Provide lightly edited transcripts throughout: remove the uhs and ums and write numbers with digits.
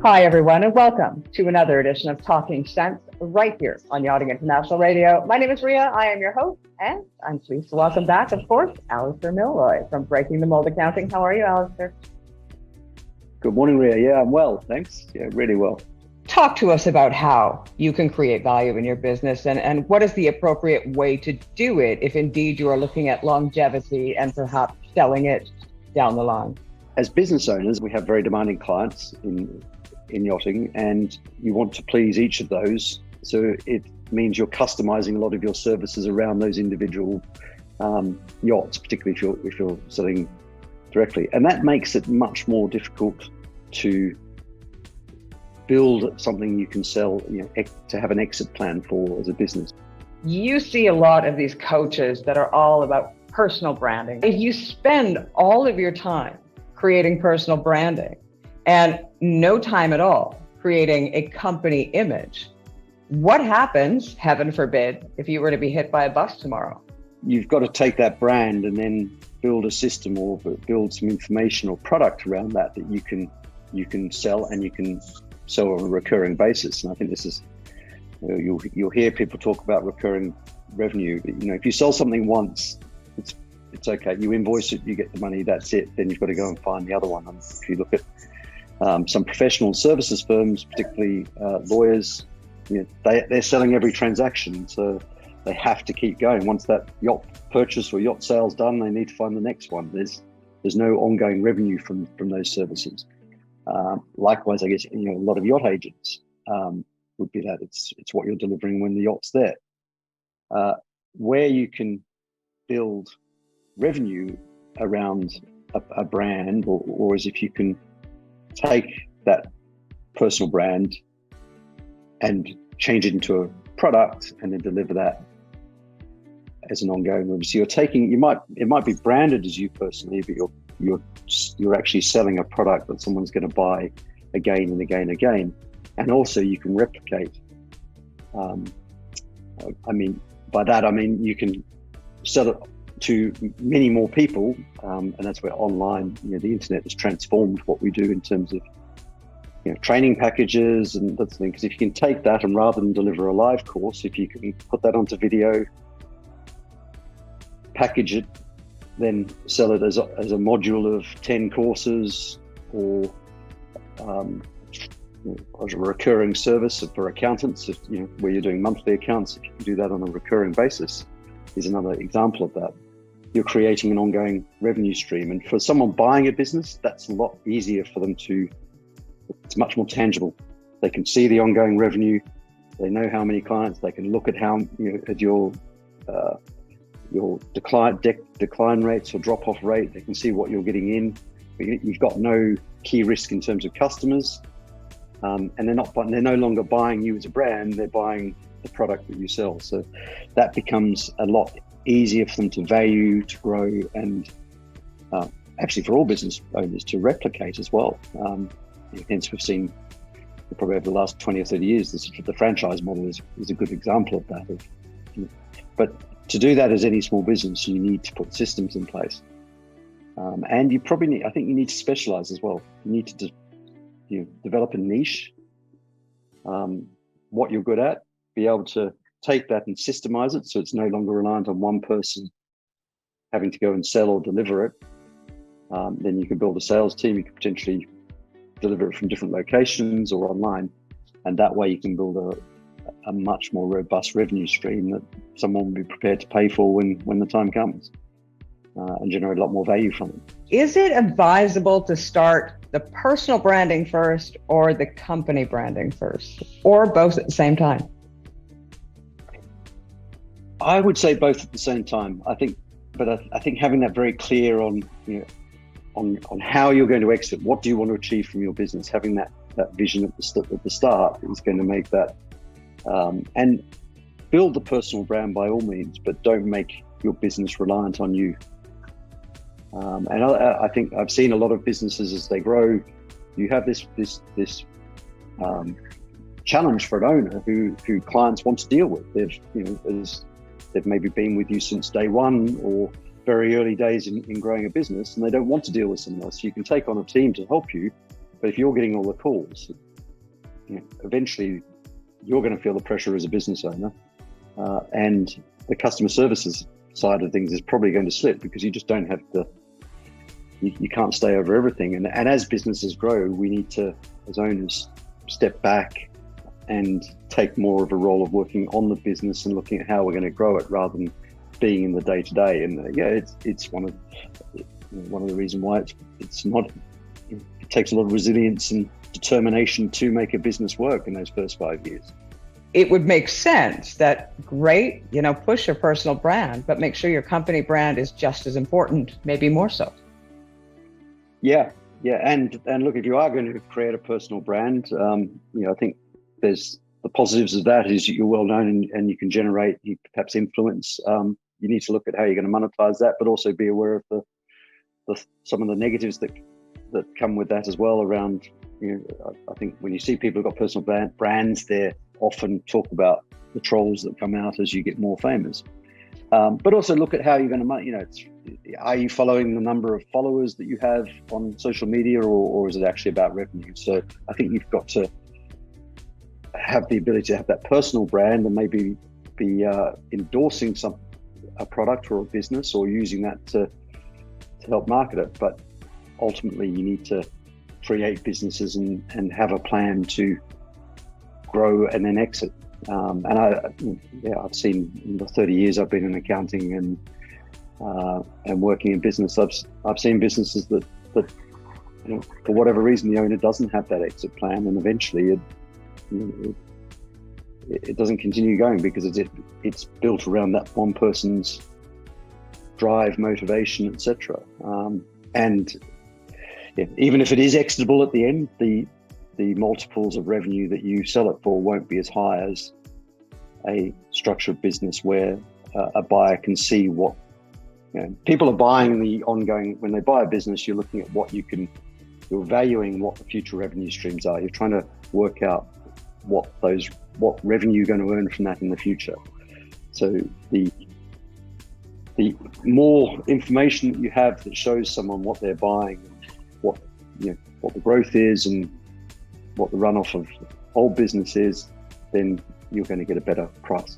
Hi, everyone, and welcome to another edition of Talking Sense right here on Yachting International Radio. My name is Ria. I am your host, and I'm pleased to welcome back, of course, Alasdair Milroy from Breaking the Mould Accounting. How are you, Alasdair? Good morning, Ria. Yeah, I'm well, thanks. Yeah, really well. Talk to us about how you can create value in your business and what is the appropriate way to do it if indeed you are looking at longevity and perhaps selling it down the line. As business owners, we have very demanding clients in yachting, and you want to please each of those. So it means you're customizing a lot of your services around those individual yachts, particularly if you're selling directly. And that makes it much more difficult to build something you can sell, to have an exit plan for as a business. You see a lot of these coaches that are all about personal branding. If you spend all of your time creating personal branding and no time at all creating a company image, what happens, heaven forbid, if you were to be hit by a bus tomorrow? You've got to take that brand and then build a system or build some information or product around that you can sell, and you can sell on a recurring basis. And I think this is, you'll hear people talk about recurring revenue. If you sell something once, it's okay. You invoice it, you get the money, that's it. Then you've got to go and find the other one. And if you look at some professional services firms, particularly lawyers, they're selling every transaction, so they have to keep going. Once that yacht purchase or yacht sale's done, they need to find the next one. There's no ongoing revenue from those services. Likewise, I guess a lot of yacht agents would be that it's what you're delivering when the yacht's there. Where you can build revenue around a brand, or as if you can take that personal brand and change it into a product and then deliver that as an ongoing revenue. So it might be branded as you personally, but you're actually selling a product that someone's going to buy again and again and again. And also you can replicate. By that I mean you can sell it to many more people, and that's where online, the internet has transformed what we do in terms of training packages and that thing. Because if you can take that and rather than deliver a live course, if you can put that onto video, package it, then sell it as a module of 10 courses, or as a recurring service for accountants, where you're doing monthly accounts. If you can do that on a recurring basis, is another example of that. You're creating an ongoing revenue stream. And for someone buying a business, that's a lot easier for them it's much more tangible. They can see the ongoing revenue. They know how many clients. They can look at at your decline rates or drop-off rate. They can see what you're getting in. You've got no key risk in terms of customers. And they're no longer buying you as a brand. They're buying the product that you sell. So that becomes a lot easier for them to value, to grow, and actually for all business owners to replicate as well. Hence we've seen probably over the last 20 or 30 years, the franchise model is a good example of that. But to do that as any small business, you need to put systems in place. And you probably I think you need to specialize as well. You need to develop a niche, what you're good at, be able to take that and systemize it so it's no longer reliant on one person having to go and sell or deliver it. Then you can build a sales team. You can potentially deliver it from different locations or online, and that way you can build a much more robust revenue stream that someone will be prepared to pay for when the time comes, and generate a lot more value from it. Is it advisable to start the personal branding first or the company branding first, or both at the same time? I would say both at the same time. I think having that very clear on how you're going to exit, what do you want to achieve from your business, having that vision at the start is going to make that, and build the personal brand by all means, but don't make your business reliant on you. And I think I've seen a lot of businesses as they grow, you have this challenge for an owner who clients want to deal with. They've maybe been with you since day one or very early days in growing a business, and they don't want to deal with someone else. You can take on a team to help you, but if you're getting all the calls, eventually you're going to feel the pressure as a business owner, and the customer services side of things is probably going to slip because you just don't have you can't stay over everything. And as businesses grow, we need to, as owners, step back and take more of a role of working on the business and looking at how we're going to grow it rather than being in the day to day. And it's one of the reasons why it's not. It takes a lot of resilience and determination to make a business work in those first 5 years. It would make sense that great, push your personal brand, but make sure your company brand is just as important, maybe more so. Yeah. And look, if you are going to create a personal brand, I think there's the positives of that is you're well known and you can generate perhaps influence. You need to look at how you're going to monetize that, but also be aware of some of the negatives that come with that as well around, I think when you see people who've got personal brands, they often talk about the trolls that come out as you get more famous. But also look at how you're going to, are you following the number of followers that you have on social media or is it actually about revenue? So I think you've got to have the ability to have that personal brand and maybe be endorsing a product or a business or using that to help market it. But ultimately you need to create businesses and have a plan to grow and then exit. And I've seen in the 30 years I've been in accounting and working in business, I've seen businesses that for whatever reason the owner doesn't have that exit plan, and eventually it doesn't continue going because it's built around that one person's drive, motivation, etc. Even if it is exitable at the end, the multiples of revenue that you sell it for won't be as high as a structured business where a buyer can see what people are buying the ongoing. When they buy a business, you're looking at you're valuing what the future revenue streams are. You're trying to work out what revenue you're going to earn from that in the future. So the more information that you have that shows someone what they're buying, what the growth is and what the runoff of old business is, then you're going to get a better price.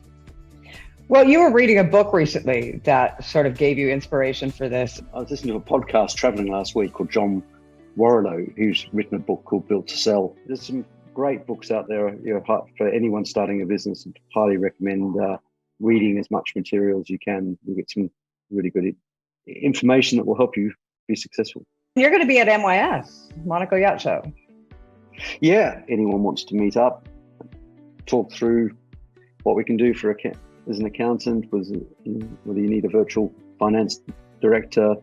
Well, you were reading a book recently that sort of gave you inspiration for this. I was listening to a podcast traveling last week called John Warrillow, who's written a book called Built to Sell. There's some great books out there for anyone starting a business, and highly recommend reading as much material as you can. You'll get some really good information that will help you be successful. You're going to be at MYS, Monaco Yacht Show. Yeah, anyone wants to meet up, talk through what we can do as an accountant, whether you need a virtual finance director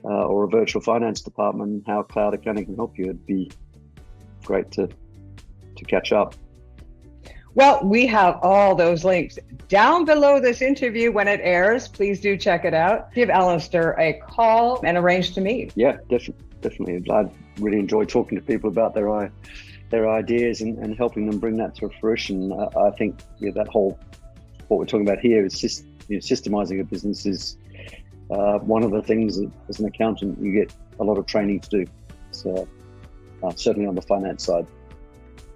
or a virtual finance department, how cloud accounting can help you. It'd be great to catch up. Well, we have all those links down below this interview when it airs. Please do check it out. Give Alasdair a call and arrange to meet. Yeah, definitely. I really enjoy talking to people about their ideas and helping them bring that to fruition. I think that whole, what we're talking about here is systemizing a business is one of the things that as an accountant you get a lot of training to do. So certainly on the finance side.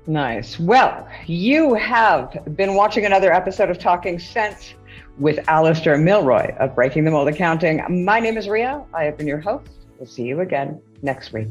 Nice. Well, you have been watching another episode of Talking Sense with Alasdair Milroy of Breaking the Mold Accounting. My name is Ria. I have been your host. We'll see you again next week.